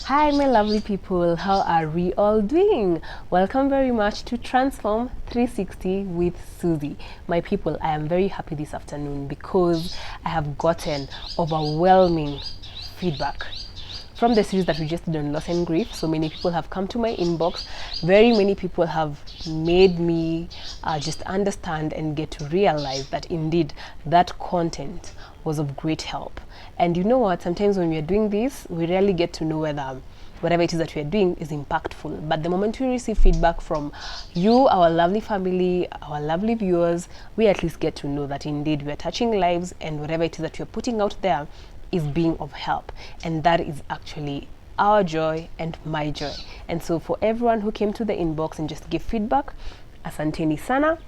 Hi my lovely people, how are we all doing? Welcome very much to Transform 360 with Susie. My people, I am very happy this afternoon because I have gotten overwhelming feedback from the series that we just did on loss and grief. So many people have come to my inbox. Very many people have made me just understand and get to realize that indeed that content was of great help. And you know what, sometimes when we are doing this, we rarely get to know whether whatever it is that we are doing is impactful. But the moment we receive feedback from you, our lovely family, our lovely viewers, we at least get to know that indeed we are touching lives and whatever it is that we are putting out there is being of help. And that is actually our joy and my joy. And so for everyone who came to the inbox and just give feedback, asanteni sana.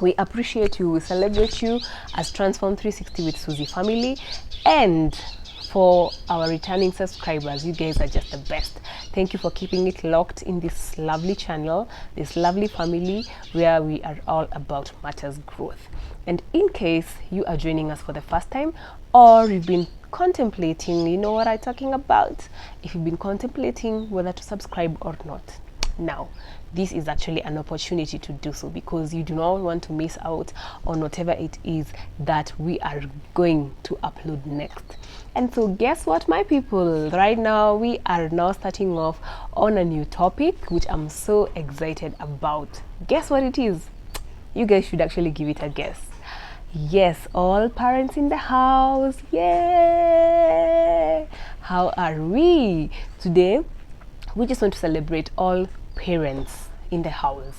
We appreciate you, we celebrate you as Transform 360 with Susie family. And for our returning subscribers, you guys are just the best. Thank you for keeping it locked in this lovely channel, this lovely family where we are all about matters growth. And in case you are joining us for the first time, or you've been contemplating, you know what I'm talking about, if you've been contemplating whether to subscribe or not, now this is actually an opportunity to do so, because you do not want to miss out on whatever it is that we are going to upload next. And so guess what, my people, right now we are now starting off on a new topic which I'm so excited about. Guess what it is? You guys should actually give it a guess. Yes, all parents in the house. Yay! How are we today? We just want to celebrate all parents in the house.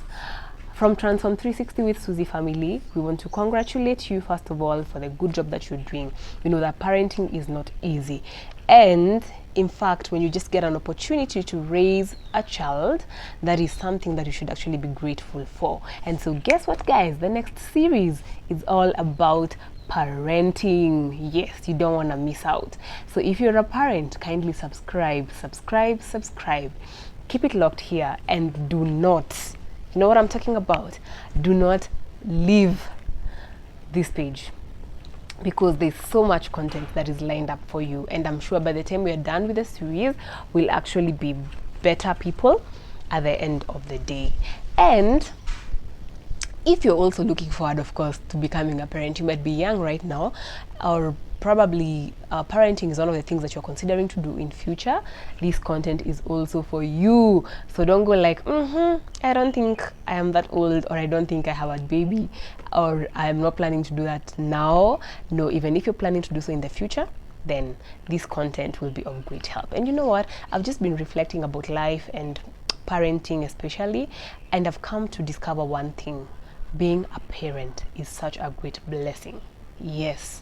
From Transform 360 with Susie family, we want to congratulate you first of all for the good job that you're doing. We know that parenting is not easy, and in fact when you just get an opportunity to raise a child, that is something that you should actually be grateful for. And so guess what, guys, the next series is all about parenting. Yes, you don't want to miss out. So if you're a parent, kindly subscribe. Keep it locked here, and do not, you know what I'm talking about, do not leave this page, because there's so much content that is lined up for you, and I'm sure by the time we're done with the series, we'll actually be better people at the end of the day. And if you're also looking forward, of course, to becoming a parent, you might be young right now, or probably parenting is one of the things that you're considering to do in future. This content is also for you. So don't go like, I don't think I am that old, or I don't think I have a baby, or I'm not planning to do that now. No, even if you're planning to do so in the future, then this content will be of great help. And you know what? I've just been reflecting about life and parenting especially, and I've come to discover one thing. Being a parent is such a great blessing. Yes.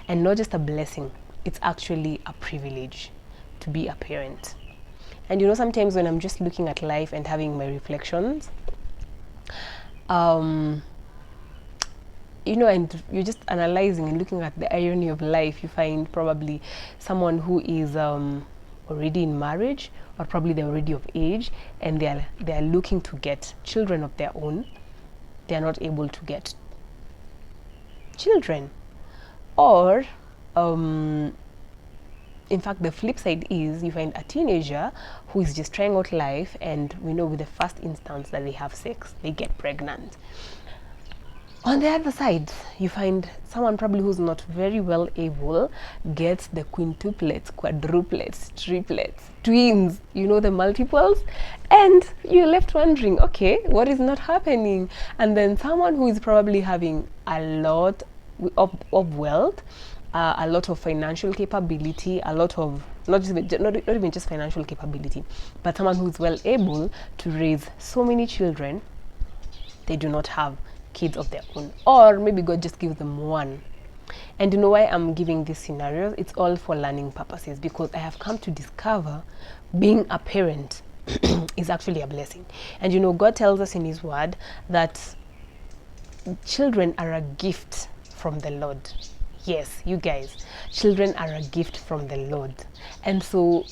And not just a blessing, it's actually a privilege to be a parent. And you know, sometimes when I'm just looking at life and having my reflections, you know, and you're just analyzing and looking at the irony of life, you find probably someone who is already in marriage, or probably they're already of age, and they're looking to get children of their own. They're not able to get children. Or in fact, the flip side is you find a teenager who is just trying out life, and we know with the first instance that they have sex, they get pregnant. On the other side, you find someone probably who's not very well able, gets the quintuplets, quadruplets, triplets, twins, you know, the multiples, and you're left wondering, okay, what is not happening? And then someone who is probably having a lot of wealth, a lot of financial capability, a lot of not even just financial capability, but someone who's well able to raise so many children, they do not have kids of their own, or maybe God just gives them one. And you know why I'm giving these scenarios? It's all for learning purposes, because I have come to discover being a parent is actually a blessing. And you know, God tells us in his word that children are a gift from the Lord. Yes, you guys, children are a gift from the Lord. And so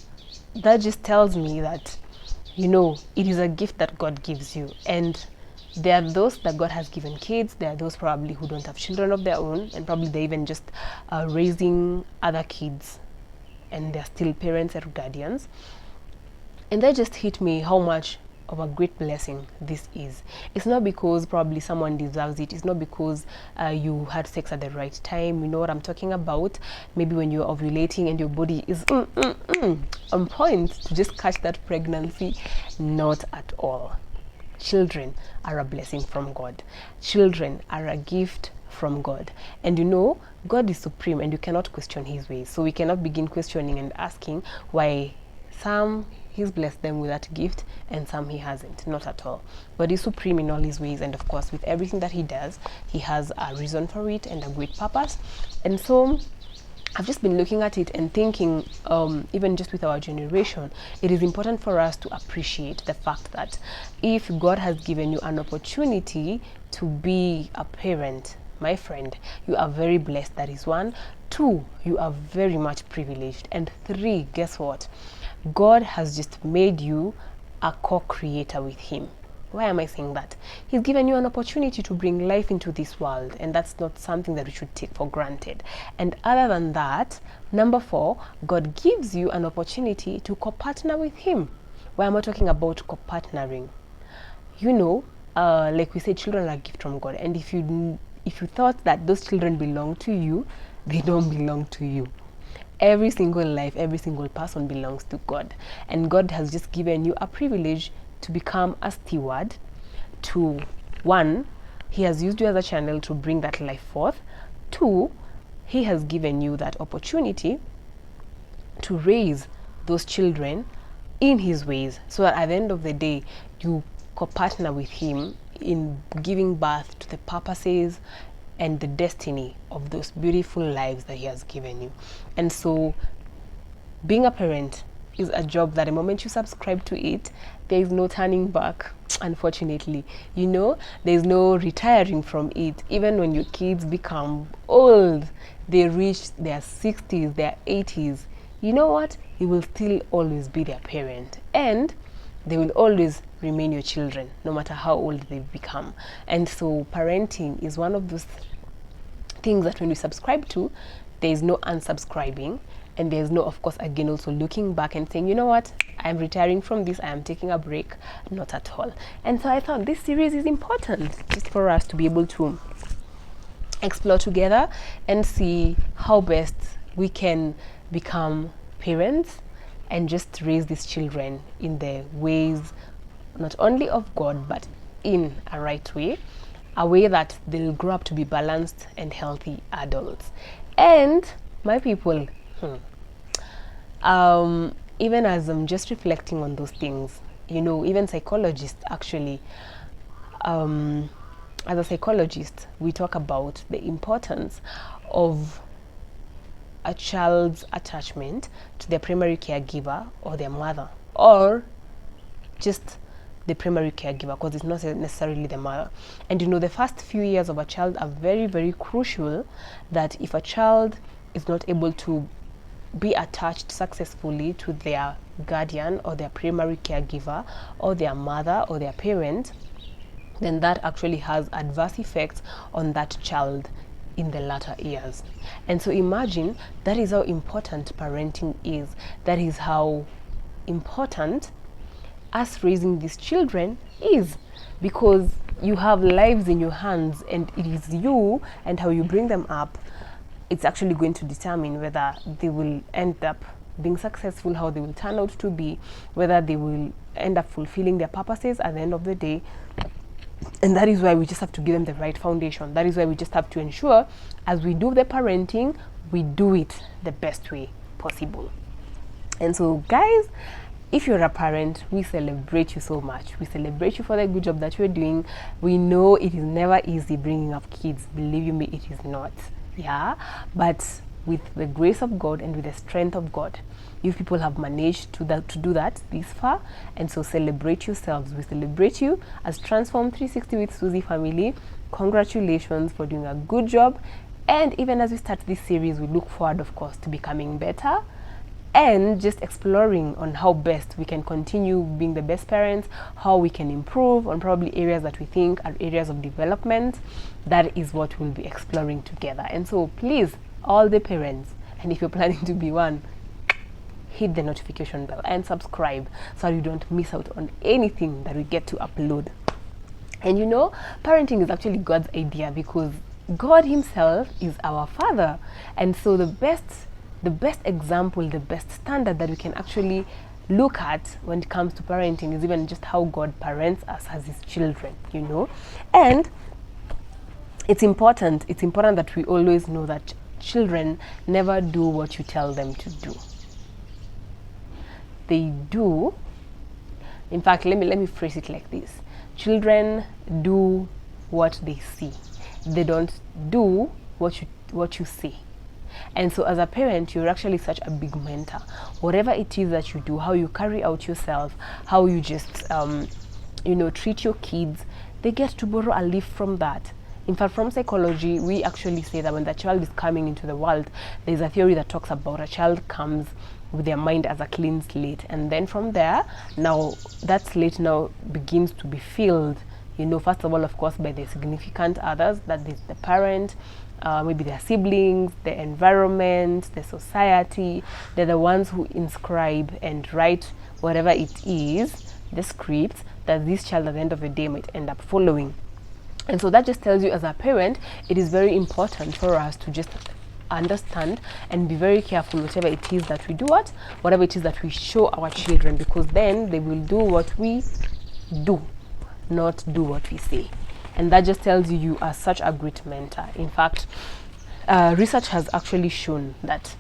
that just tells me that, you know, it is a gift that God gives you. And there are those that God has given kids. There are those probably who don't have children of their own, and probably they're even just raising other kids, and they're still parents or guardians. And that just hit me how much of a great blessing this is. It's not because probably someone deserves it. It's not because you had sex at the right time. You know what I'm talking about. Maybe when you're ovulating and your body is on point to just catch that pregnancy. Not at all. Children are a blessing from God. Children are a gift from God. And you know, God is supreme and you cannot question his ways. So we cannot begin questioning and asking why some he's blessed them with that gift and some he hasn't. Not at all. But he's supreme in all his ways, and of course with everything that he does, he has a reason for it and a great purpose. And so I've just been looking at it and thinking, even just with our generation, it is important for us to appreciate the fact that if God has given you an opportunity to be a parent, my friend, you are very blessed. That is one. Two, you are very much privileged. And three, guess what? God has just made you a co-creator with him. Why am I saying that? He's given you an opportunity to bring life into this world, and that's not something that we should take for granted. And other than that, number four, God gives you an opportunity to co-partner with him. Why am I talking about co-partnering? You know, like we said, children are a gift from God, and if you thought that those children belong to you, they don't belong to you. Every single life, every single person belongs to God. And God has just given you a privilege to become a steward to, one, he has used you as a channel to bring that life forth. Two, he has given you that opportunity to raise those children in his ways, so that at the end of the day, you co-partner with him in giving birth to the purposes and the destiny of those beautiful lives that he has given you. And so being a parent is a job that the moment you subscribe to it, there is no turning back, unfortunately. You know, there's no retiring from it. Even when your kids become old, they reach their 60s, their 80s, you know what? You will still always be their parent. And they will always remain your children, no matter how old they've become. And so parenting is one of those things that when we subscribe to, there is no unsubscribing, and there's no, of course, again, also looking back and saying, you know what, I'm retiring from this, I am taking a break. Not at all. And so I thought this series is important just for us to be able to explore together and see how best we can become parents and just raise these children in the ways not only of God, but in a right way, a way that they'll grow up to be balanced and healthy adults. And my people, even as I'm just reflecting on those things, you know, even psychologists actually, as a psychologist, we talk about the importance of a child's attachment to their primary caregiver or their mother, or just the primary caregiver, because it's not necessarily the mother. And you know, the first few years of a child are very, very crucial, that if a child is not able to be attached successfully to their guardian or their primary caregiver or their mother or their parent, then that actually has adverse effects on that child in the latter years. And so imagine, that is how important parenting is. That is how important us raising these children is, because you have lives in your hands, and it is you and how you bring them up. It's actually going to determine whether they will end up being successful, how they will turn out to be, whether they will end up fulfilling their purposes at the end of the day. And that is why we just have to give them the right foundation. That is why we just have to ensure, as we do the parenting, we do it the best way possible. And so, guys, if you're a parent, we celebrate you so much. We celebrate you for the good job that you're doing. We know it is never easy bringing up kids. Believe you me, it is not. Yeah, but with the grace of God and with the strength of God, you people have managed to do that this far. And so celebrate yourselves. We celebrate you as Transform 360 with Susie family. Congratulations for doing a good job. And even as we start this series, we look forward, of course, to becoming better and just exploring on how best we can continue being the best parents, how we can improve on probably areas that we think are areas of development. That is what we'll be exploring together. And so please, all the parents, and if you're planning to be one, hit the notification bell and subscribe so you don't miss out on anything that we get to upload. And you know, parenting is actually God's idea, because God himself is our father. And so the best example, the best standard that we can actually look at when it comes to parenting is even just how God parents us as his children, you know. And it's important that we always know that children never do what you tell them to do. They do, in fact, let me phrase it like this: children do what they see. They don't do what you say. And so as a parent, you're actually such a big mentor. Whatever it is that you do, how you carry out yourself, how you just treat your kids, they get to borrow a leaf from that. In fact, from psychology, we actually say that when the child is coming into the world, there's a theory that talks about a child comes with their mind as a clean slate, and then from there, now that slate now begins to be filled, you know, first of all, of course, by the significant others, that is the parent, maybe their siblings, the environment, the society. They're the ones who inscribe and write whatever it is, the script that this child at the end of the day might end up following. And so that just tells you, as a parent, it is very important for us to just understand and be very careful whatever it is that we do, whatever it is that we show our children, because then they will do what we do, not do what we say. And that just tells you are such a great mentor. In fact, research has actually shown that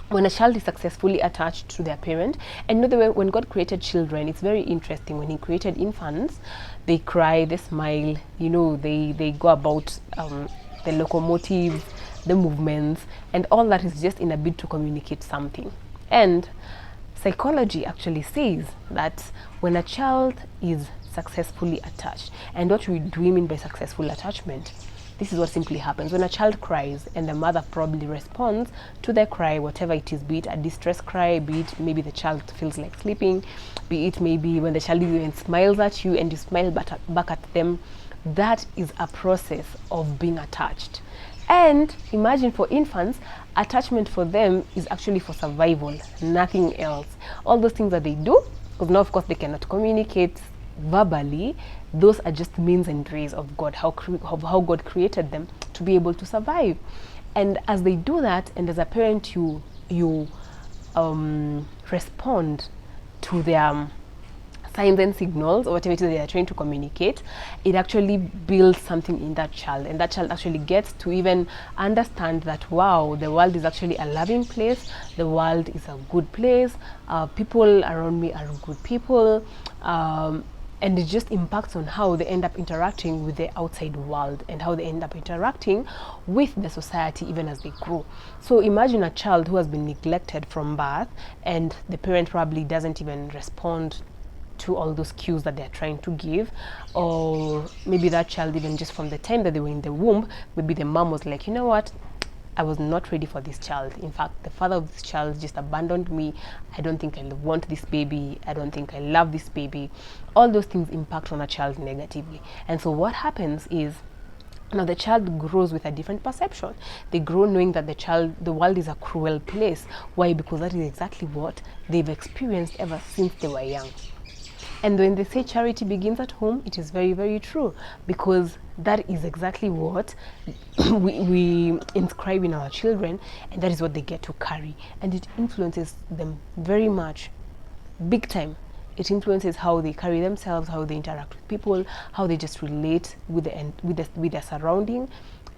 when a child is successfully attached to their parent, and you know, when God created children, it's very interesting. When he created infants, they cry, they smile, you know, they go about the locomotives, the movements, and all that is just in a bid to communicate something. And psychology actually says that when a child is successfully attached, and what do we mean by successful attachment? This is what simply happens when a child cries and the mother probably responds to their cry, whatever it is, be it a distress cry, be it maybe the child feels like sleeping, be it maybe when the child even smiles at you and you smile back at them. That is a process of being attached. And imagine, for infants, attachment for them is actually for survival, nothing else. All those things that they do, because now of course they cannot communicate verbally, those are just means and ways of God, how God created them to be able to survive. And as they do that, and as a parent, you respond to their signs and signals, or whatever it is they are trying to communicate, it actually builds something in that child, and that child actually gets to even understand that, wow, the world is actually a loving place, the world is a good place, people around me are good people, and it just impacts on how they end up interacting with the outside world and how they end up interacting with the society even as they grow. So imagine a child who has been neglected from birth, and the parent probably doesn't even respond to all those cues that they're trying to give, or maybe that child, even just from the time that they were in the womb, maybe the mom was like, you know what, I was not ready for this child. In fact, the father of this child just abandoned me. I don't think I want this baby. I don't think I love this baby. All those things impact on a child negatively. And so what happens is, now the child grows with a different perception. They grow knowing that the world is a cruel place. Why? Because that is exactly what they've experienced ever since they were young. And when they say charity begins at home, it is very, very true, because that is exactly what we inscribe in our children, and that is what they get to carry. And it influences them very much, big time. It influences how they carry themselves, how they interact with people, how they just relate with their surrounding,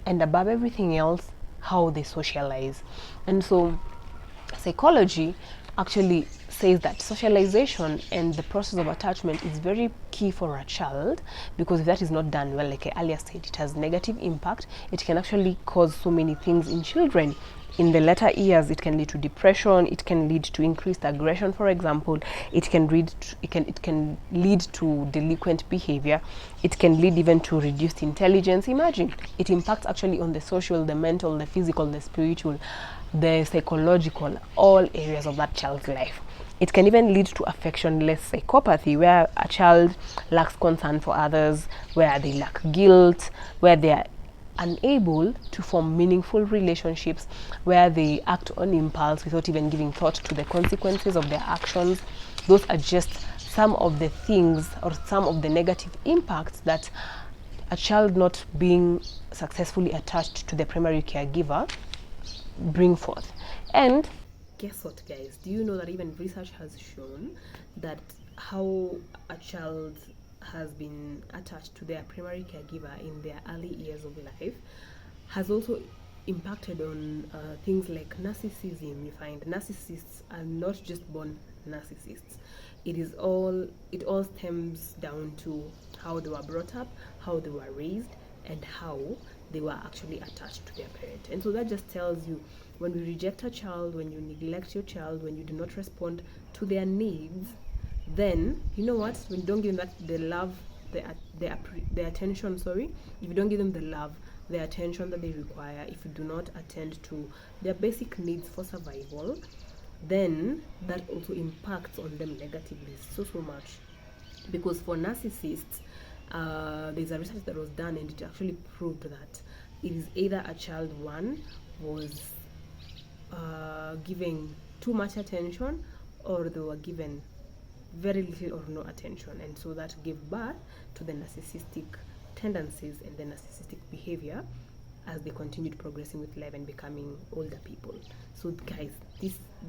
and above everything else, how they socialize. And so psychology actually says that socialization and the process of attachment is very key for a child, because if that is not done well, like I earlier said, it has negative impact. It can actually cause so many things in children. In the later years, it can lead to depression, it can lead to increased aggression, for example, it can lead to delinquent behavior, it can lead even to reduced intelligence. Imagine, it impacts actually on the social, the mental, the physical, the spiritual, the psychological, all areas of that child's life. It can even lead to affectionless psychopathy, where a child lacks concern for others, where they lack guilt, where they are unable to form meaningful relationships where they act on impulse without even giving thought to the consequences of their actions. Those are just some of the things or some of the negative impacts that a child not being successfully attached to the primary caregiver bring forth. And guess what, guys? Do you know that even research has shown that how a child has been attached to their primary caregiver in their early years of life has also impacted on things like narcissism. You find narcissists are not just born narcissists. It all stems down to how they were brought up, how they were raised, and how they were actually attached to their parent. And so that just tells you, when we reject a child, when you neglect your child, when you do not respond to their needs, then you know what, when you don't give them the love, the attention, if you don't give them the love, the attention that they require, if you do not attend to their basic needs for survival, then that also impacts on them negatively so much. Because for narcissists, there's a research that was done, and it actually proved that it is either a child one was giving too much attention, or they were given very little or no attention, and so that gave birth to the narcissistic tendencies and the narcissistic behavior as they continued progressing with life and becoming older people. So guys,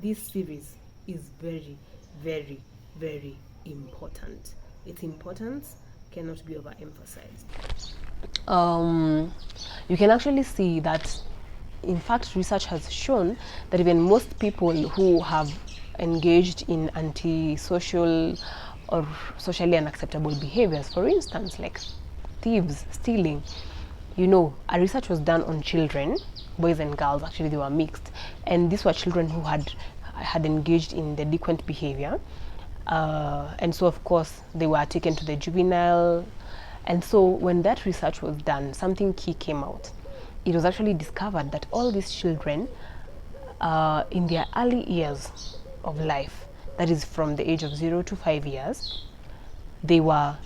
this series is very, very, very important. Its importance cannot be overemphasized. You can actually see that, in fact, research has shown that even most people who have engaged in antisocial or socially unacceptable behaviors, for instance, like thieves, stealing, you know, a research was done on children, boys and girls. Actually, they were mixed, and these were children who had engaged in delinquent behavior, and so of course they were taken to the juvenile. And so when that research was done, something key came out. It was actually discovered that all these children, in their early years of life, that is from the age of 0 to 5 years, they were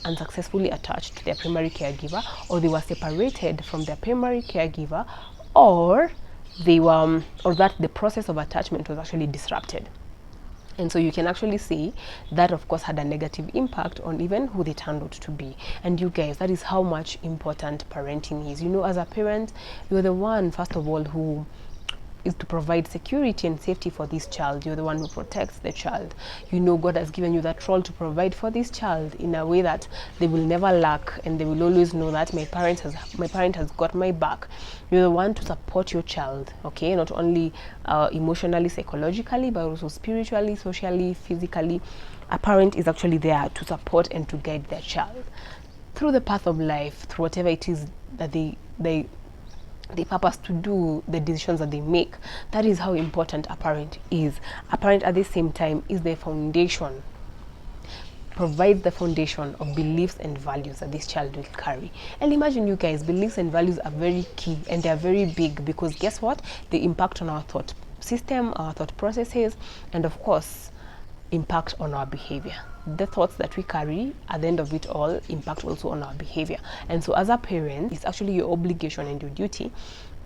unsuccessfully attached to their primary caregiver, or they were separated from their primary caregiver, or that the process of attachment was actually disrupted. And so you can actually see that, of course, had a negative impact on even who they turned out to be. And you guys, that is how much important parenting is. You know, as a parent, you're the one, first of all, who is to provide security and safety for this child. You're the one who protects the child. You know, God has given you that role to provide for this child in a way that they will never lack, and they will always know that my parent has got my back. You're the one to support your child, okay? Not only emotionally, psychologically, but also spiritually, socially, physically. A parent is actually there to support and to guide their child through the path of life, through whatever it is that they purpose to do, the decisions that they make. That is how important a parent is. A parent, at the same time, is the foundation, provides the foundation of beliefs and values that this child will carry. And imagine, you guys, beliefs and values are very key, and they are very big, because guess what? They impact on our thought system, our thought processes, and of course impact on our behavior. The thoughts that we carry, at the end of it all, impact also on our behavior. And so as a parent, it's actually your obligation and your duty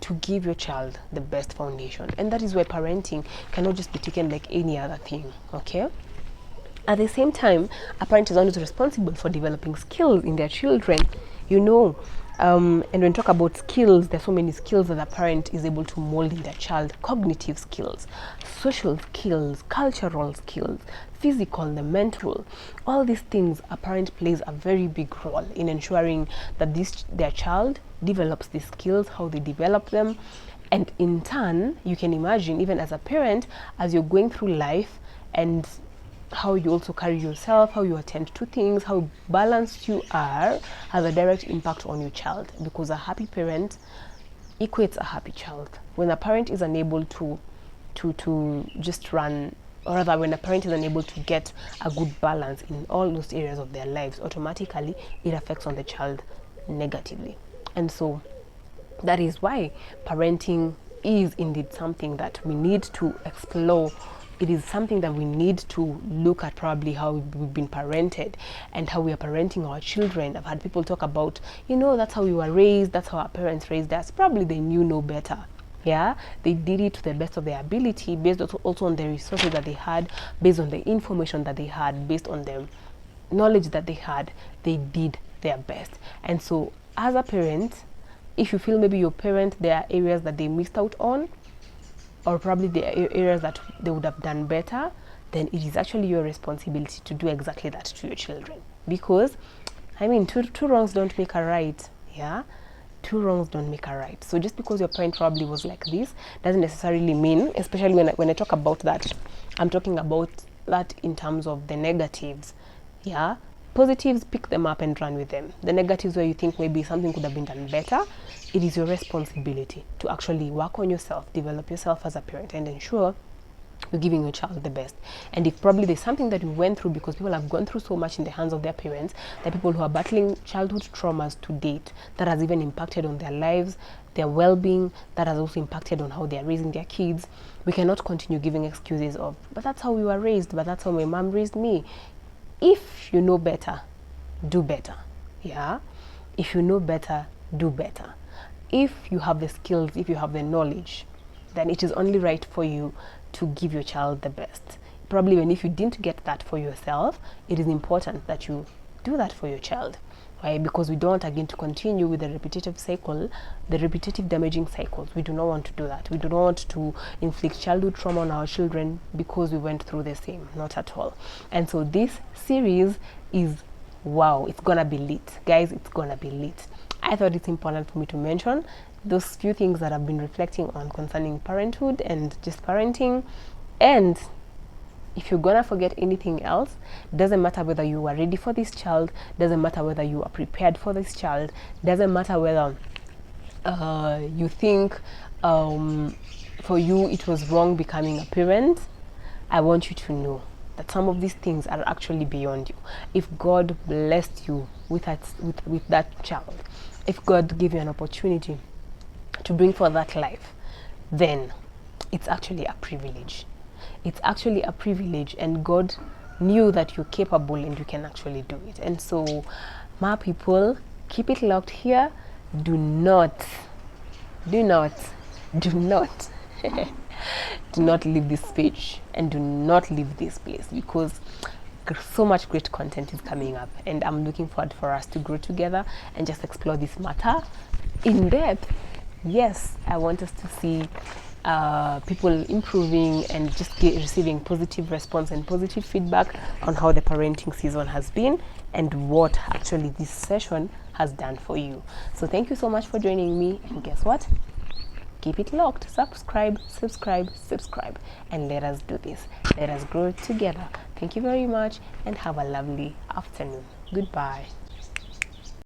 to give your child the best foundation. And that is why parenting cannot just be taken like any other thing, okay? At the same time, a parent is always responsible for developing skills in their children, you know. And when we talk about skills, there's so many skills that a parent is able to mold in their child. Cognitive skills, social skills, cultural skills, physical, the mental. All these things, a parent plays a very big role in ensuring that their child develops these skills, how they develop them. And in turn, you can imagine, even as a parent, as you're going through life, and how you also carry yourself, how you attend to things, how balanced you are, has a direct impact on your child. Because a happy parent equates a happy child. When a parent is unable to just run, or rather when a parent is unable to get a good balance in all those areas of their lives, automatically it affects on the child negatively. And so that is why parenting is indeed something that we need to explore it is something that we need to look at, probably how we've been parented and how we are parenting our children. I've had people talk about, you know, that's how we were raised, that's how our parents raised us. Probably they knew no better. Yeah, they did it to the best of their ability, based also on the resources that they had, based on the information that they had, based on the knowledge that they had. They did their best. And so as a parent, if you feel maybe your parent, there are areas that they missed out on, or probably the areas that they would have done better, then it is actually your responsibility to do exactly that to your children. Because, I mean, two wrongs don't make a right. Yeah, two wrongs don't make a right. So just because your parent probably was like this doesn't necessarily mean, especially when I talk about that, I'm talking about that in terms of the negatives. Yeah, positives, pick them up and run with them. The negatives, where you think maybe something could have been done better, it is your responsibility to actually work on yourself, develop yourself as a parent, and ensure you're giving your child the best. And if probably there's something that you went through, because people have gone through so much in the hands of their parents, there are people who are battling childhood traumas to date that has even impacted on their lives, their well-being, that has also impacted on how they're raising their kids. We cannot continue giving excuses of, but that's how we were raised, but that's how my mom raised me. If you know better, do better. Yeah, if you know better, do better. If you have the skills, if you have the knowledge, then it is only right for you to give your child the best. Probably when if you didn't get that for yourself, it is important that you do that for your child. Right? Because we don't want again to continue with the repetitive cycle, the repetitive damaging cycles. We do not want to do that. We do not want to inflict childhood trauma on our children because we went through the same. Not at all. And so this series is, wow, it's gonna be lit. Guys, it's gonna be lit. I thought it's important for me to mention those few things that I've been reflecting on concerning parenthood and just parenting. And if you're gonna forget anything else, doesn't matter whether you are ready for this child, doesn't matter whether you are prepared for this child, doesn't matter whether you think for you it was wrong becoming a parent. I want you to know that some of these things are actually beyond you. If God blessed you with that child, if God gave you an opportunity to bring forth that life, then it's actually a privilege. It's actually a privilege, and God knew that you're capable and you can actually do it. And so, my people, keep it locked here. Do not do not leave this page, and do not leave this place, because so much great content is coming up, and I'm looking forward for us to grow together and just explore this matter in depth. Yes, I want us to see people improving and just receiving positive response and positive feedback on how the parenting season has been and what actually this session has done for you. So thank you so much for joining me, and guess what? Keep it locked. Subscribe, and let us do this. Let us grow together. Thank you very much, and have a lovely afternoon. Goodbye.